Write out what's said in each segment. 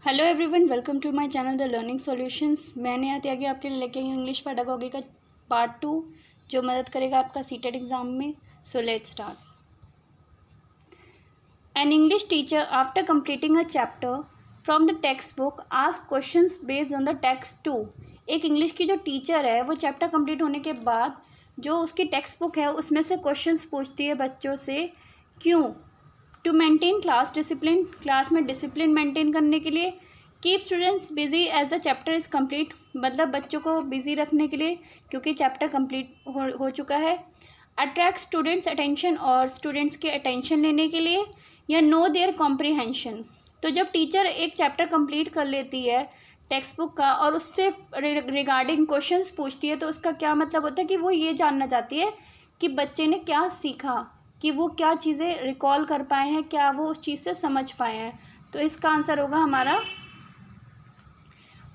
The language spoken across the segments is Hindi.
Hello everyone, welcome to my channel the learning solutions. मैंने यहाँ आगे आपके लिए लेके आई हूँ इंग्लिश पेडागॉजी का पार्ट 2 जो मदद करेगा आपका सीटेट एग्जाम में। So let's start. An English teacher after completing a chapter from the text book ask questions based on the text to. एक इंग्लिश की जो टीचर है वो चैप्टर कंप्लीट होने के बाद जो उसकी टेक्स्ट बुक है उसमें से क्वेश्चंस पूछती है बच्चों से। क्यों? To maintain class discipline, class में डिसिप्लिन मेंटेन करने के लिए। Keep students busy as the chapter is complete, मतलब बच्चों को बिजी रखने के लिए क्योंकि चैप्टर कंप्लीट हो चुका है। अट्रैक्ट स्टूडेंट्स अटेंशन, और स्टूडेंट्स के अटेंशन लेने के लिए। या नो देयर कॉम्प्रीहेंशन। तो जब टीचर एक चैप्टर कंप्लीट कर लेती है टेक्स्ट बुक का और उससे रिगार्डिंग क्वेश्चंस पूछती है तो उसका क्या मतलब होता है कि वो ये जानना चाहती है कि बच्चे ने क्या सीखा, कि वो क्या चीज़ें रिकॉल कर पाए हैं, क्या वो उस चीज़ से समझ पाए हैं। तो इसका आंसर होगा हमारा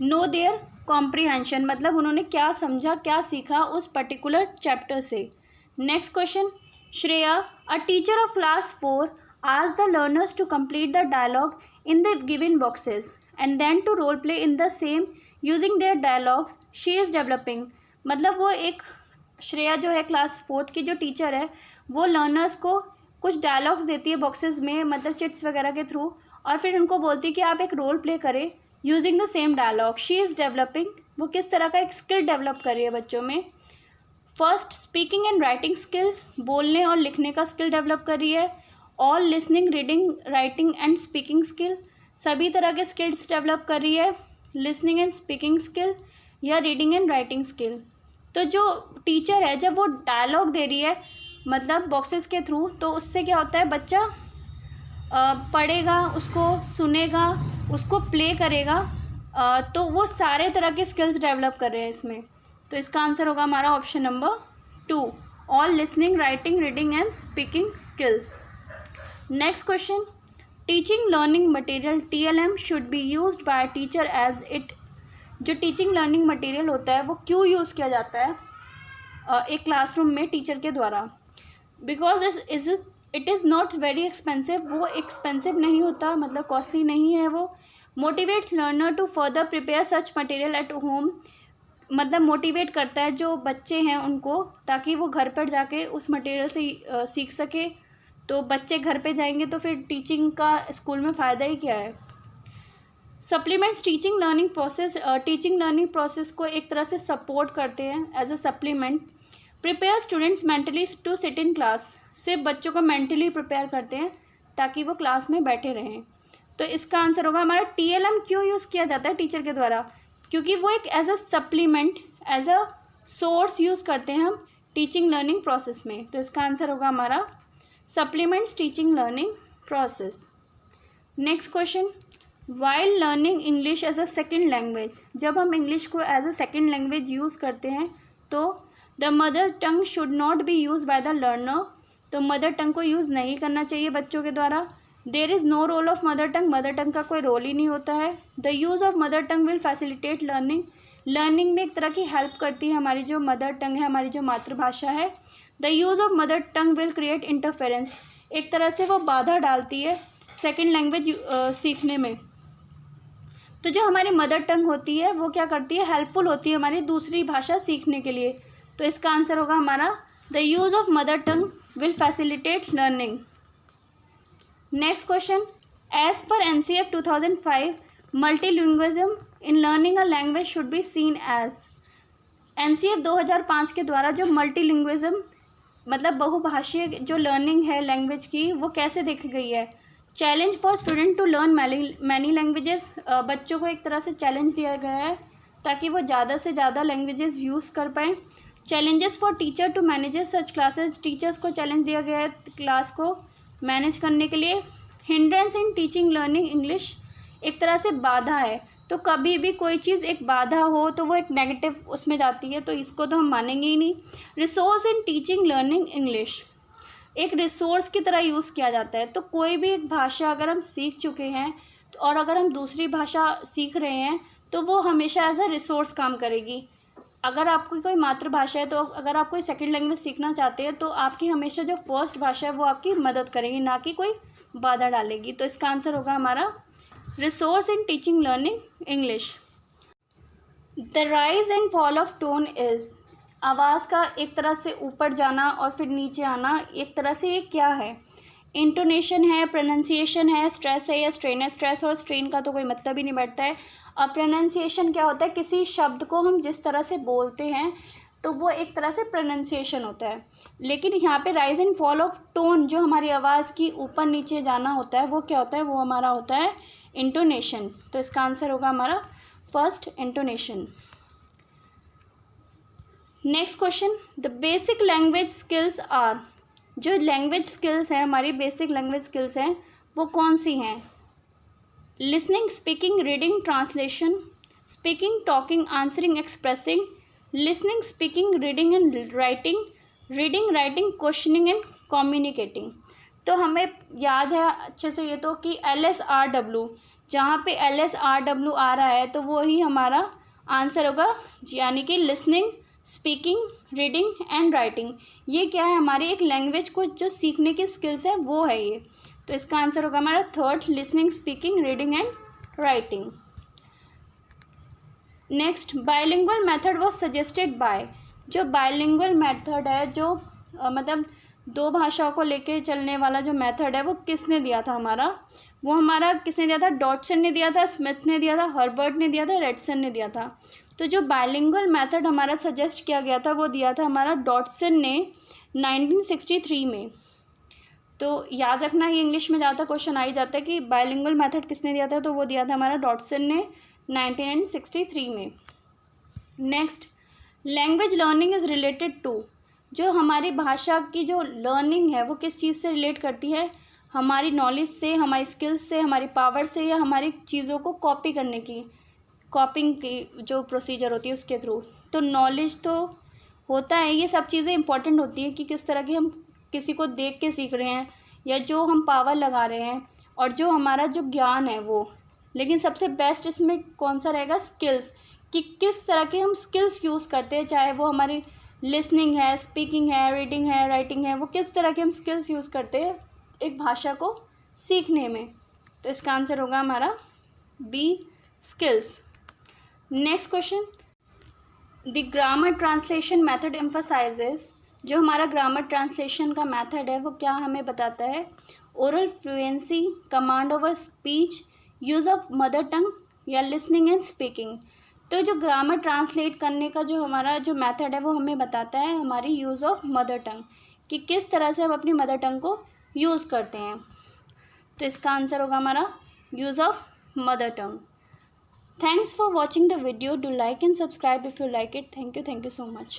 नो देयर कॉम्प्रीहेंशन, मतलब उन्होंने क्या समझा, क्या सीखा उस पर्टिकुलर चैप्टर से। Next question. Shreya, a teacher of class 4 asked the learners to complete the dialogue in the given boxes and then to role play in the same using their dialogues she is developing। मतलब वो एक श्रेया जो है क्लास 4 की जो टीचर है वो लर्नर्स को कुछ डायलॉग्स देती है बॉक्सेस में, मतलब चिट्स वगैरह के थ्रू, और फिर उनको बोलती है कि आप एक रोल प्ले करें using the same dialogue. She is developing, वो किस तरह का एक स्किल डेवलप कर रही है बच्चों में। First, speaking and writing skill, बोलने और लिखने का स्किल डेवलप कर रही है। All listening, reading, writing and speaking skill, सभी तरह के स्किल्स डेवलप कर रही है। लिसनिंग एंड स्पीकिंग स्किल या रीडिंग एंड राइटिंग स्किल। तो जो टीचर है जब वो डायलॉग दे रही है मतलब बॉक्सेस के थ्रू, तो उससे क्या होता है बच्चा पढ़ेगा, उसको सुनेगा, उसको प्ले करेगा, तो वो सारे तरह के स्किल्स डेवलप कर रहे हैं इसमें। तो इसका आंसर होगा हमारा option number 2, all listening, writing, reading and speaking skills. Next question. Teaching learning material TLM should be used by teacher as it. जो टीचिंग लर्निंग मटेरियल होता है वो क्यों यूज़ किया जाता है एक क्लासरूम में टीचर के द्वारा? Because it is not very expensive, वो एक्सपेंसिव नहीं होता, मतलब कॉस्टली नहीं है वो। Motivates learner to further prepare such material at home, मतलब मोटिवेट करता है जो बच्चे हैं उनको, ताकि वो घर पर जाके उस मटेरियल से सीख सके। तो बच्चे घर पे जाएंगे तो फिर टीचिंग का स्कूल में फ़ायदा ही क्या है। Supplements teaching learning process, teaching learning process को एक तरह से सपोर्ट करते हैं as a supplement. Prepare students mentally to sit in class, सिर्फ बच्चों को मेंटली प्रिपेयर करते हैं ताकि वो क्लास में बैठे रहें। तो इसका आंसर होगा हमारा TLM क्यों यूज़ किया जाता है टीचर के द्वारा, क्योंकि वो एक as a supplement, as a source use करते हैं हम टीचिंग लर्निंग प्रोसेस में। तो इसका आंसर होगा हमारा supplements teaching learning process. Next question. While learning English as a second language, जब हम इंग्लिश को as a second language use करते हैं तो the mother tongue should not be use by the learner, तो मदर टंग को यूज़ नहीं करना चाहिए बच्चों के द्वारा। There is no role of mother tongue, mother tongue का कोई रोल ही नहीं होता है। The use of mother tongue will facilitate learning, learning में एक तरह की हेल्प करती है हमारी जो मदर टंग है, हमारी जो मातृभाषा है। The use of mother tongue will create interference, एक तरह से वो बाधा डालती है सेकेंड लैंग्वेज सीखने में। तो जो हमारी मदर टंग होती है वो क्या करती है, हेल्पफुल होती है हमारी दूसरी भाषा सीखने के लिए। तो इसका आंसर होगा हमारा the use of mother tongue will facilitate learning. Next question. As per NCF 2005 multilingualism in learning a language should be seen as. NCF 2005 के द्वारा जो मल्टीलिंग्विज्म मतलब बहुभाषीय जो लर्निंग है लैंग्वेज की वो कैसे देखी गई है। Challenge for student to learn many languages, बच्चों को एक तरह से चैलेंज दिया गया है ताकि वो ज़्यादा से ज़्यादा लैंग्वेजेस यूज़ कर पाएँ। Challenges for teacher to manage such classes, teachers को चैलेंज दिया गया है क्लास को मैनेज करने के लिए। Hindrance in teaching learning English, एक तरह से बाधा है, तो कभी भी कोई चीज़ एक बाधा हो तो वो एक नेगेटिव उसमें जाती है, तो इसको तो हम मानेंगे ही नहीं। Resource in teaching learning English, एक रिसोर्स की तरह यूज़ किया जाता है। तो कोई भी एक भाषा अगर हम सीख चुके हैं और अगर हम दूसरी भाषा सीख रहे हैं तो वो हमेशा एज अ रिसोर्स काम करेगी। अगर आपकी कोई मातृभाषा है तो अगर आप कोई सेकंड लैंग्वेज सीखना चाहते हैं तो आपकी हमेशा जो फर्स्ट भाषा है वो आपकी मदद करेगी, ना कि कोई बाधा डालेगी। तो इसका आंसर होगा हमारा resource in teaching learning English. The rise and fall of tone is, आवाज़ का एक तरह से ऊपर जाना और फिर नीचे आना, एक तरह से ये क्या है? इंटोनेशन है, प्रोनाउंसिएशन है, स्ट्रेस है या स्ट्रेन है? स्ट्रेस और स्ट्रेन का तो कोई मतलब ही नहीं बैठता है। अब प्रोनाउंसिएशन क्या होता है? किसी शब्द को हम जिस तरह से बोलते हैं तो वो एक तरह से प्रोनाउंसिएशन होता है। लेकिन यहाँ पे rise and fall of tone, जो हमारी आवाज़ की ऊपर नीचे जाना होता है, वो क्या होता है? वो हमारा होता है इंटोनेशन। तो इसका आंसर होगा हमारा first, intonation. Next question, the basic language skills are, जो लैंग्वेज स्किल्स हैं, हमारी बेसिक लैंग्वेज स्किल्स हैं, वो कौन सी हैं? Listening, speaking, reading, translation, speaking, talking, answering, expressing, listening, speaking, reading and writing, reading, writing, questioning and communicating. तो हमें याद है अच्छे से ये तो कि LSRW, जहाँ पे LSRW आ रहा है तो वो ही हमारा आंसर होगा, यानी कि listening, speaking, reading and writing. ये क्या है? हमारी एक लैंग्वेज को जो सीखने की स्किल्स है वो है ये। तो इसका आंसर होगा हमारा third, listening, speaking, reading and writing. Next, bilingual method was suggested by, जो बायलिंगुअल मेथड है, जो मतलब दो भाषाओं को लेके चलने वाला जो मेथड है, वो किसने दिया था हमारा? वो हमारा किसने दिया था? डॉटसन ने दिया था, स्मिथ ने दिया था, हर्बर्ट ने दिया था, रेडसन ने दिया था। तो जो बायलिंगुअल मेथड हमारा सजेस्ट किया गया था वो दिया था हमारा डॉटसन ने 1963 में। तो याद रखना, ये इंग्लिश में ज़्यादा क्वेश्चन आ ही जाता है कि बायलिंगुअल मेथड किसने दिया था, तो वो दिया था हमारा डॉटसन ने 1963 में। Next, language learning is related to, जो हमारी भाषा की जो लर्निंग है वो किस चीज़ से रिलेट करती है? हमारी नॉलेज से, हमारी स्किल्स से, हमारी पावर से, या हमारी चीज़ों को कॉपी करने की, कॉपिंग की जो प्रोसीजर होती है उसके थ्रू। तो नॉलेज तो होता है, ये सब चीज़ें इंपॉर्टेंट होती है कि किस तरह की हम किसी को देख के सीख रहे हैं या जो हम पावर लगा रहे हैं और जो हमारा जो ज्ञान है वो। लेकिन सबसे बेस्ट इसमें कौन सा रहेगा? स्किल्स, कि किस तरह के हम स्किल्स यूज़ करते हैं, चाहे वो हमारी लिसनिंग है, स्पीकिंग है, रीडिंग है, राइटिंग है, वो किस तरह के हम स्किल्स यूज़ करते हैं एक भाषा को सीखने में। तो इसका आंसर होगा हमारा B, skills. Next question, the grammar translation method emphasises, जो हमारा ग्रामर ट्रांसलेशन का मेथड है वो क्या हमें बताता है? Oral fluency, command over speech, use of mother टंग, या लिसनिंग एंड स्पीकिंग। तो जो ग्रामर ट्रांसलेट करने का जो हमारा जो मेथड है वो हमें बताता है हमारी यूज़ ऑफ मदर टंग, कि किस तरह से हम अपनी मदर टंग को यूज़ करते हैं। तो इसका आंसर होगा हमारा use of mother tongue. Thanks for watching the video. Do like and subscribe if you like it. Thank you so much.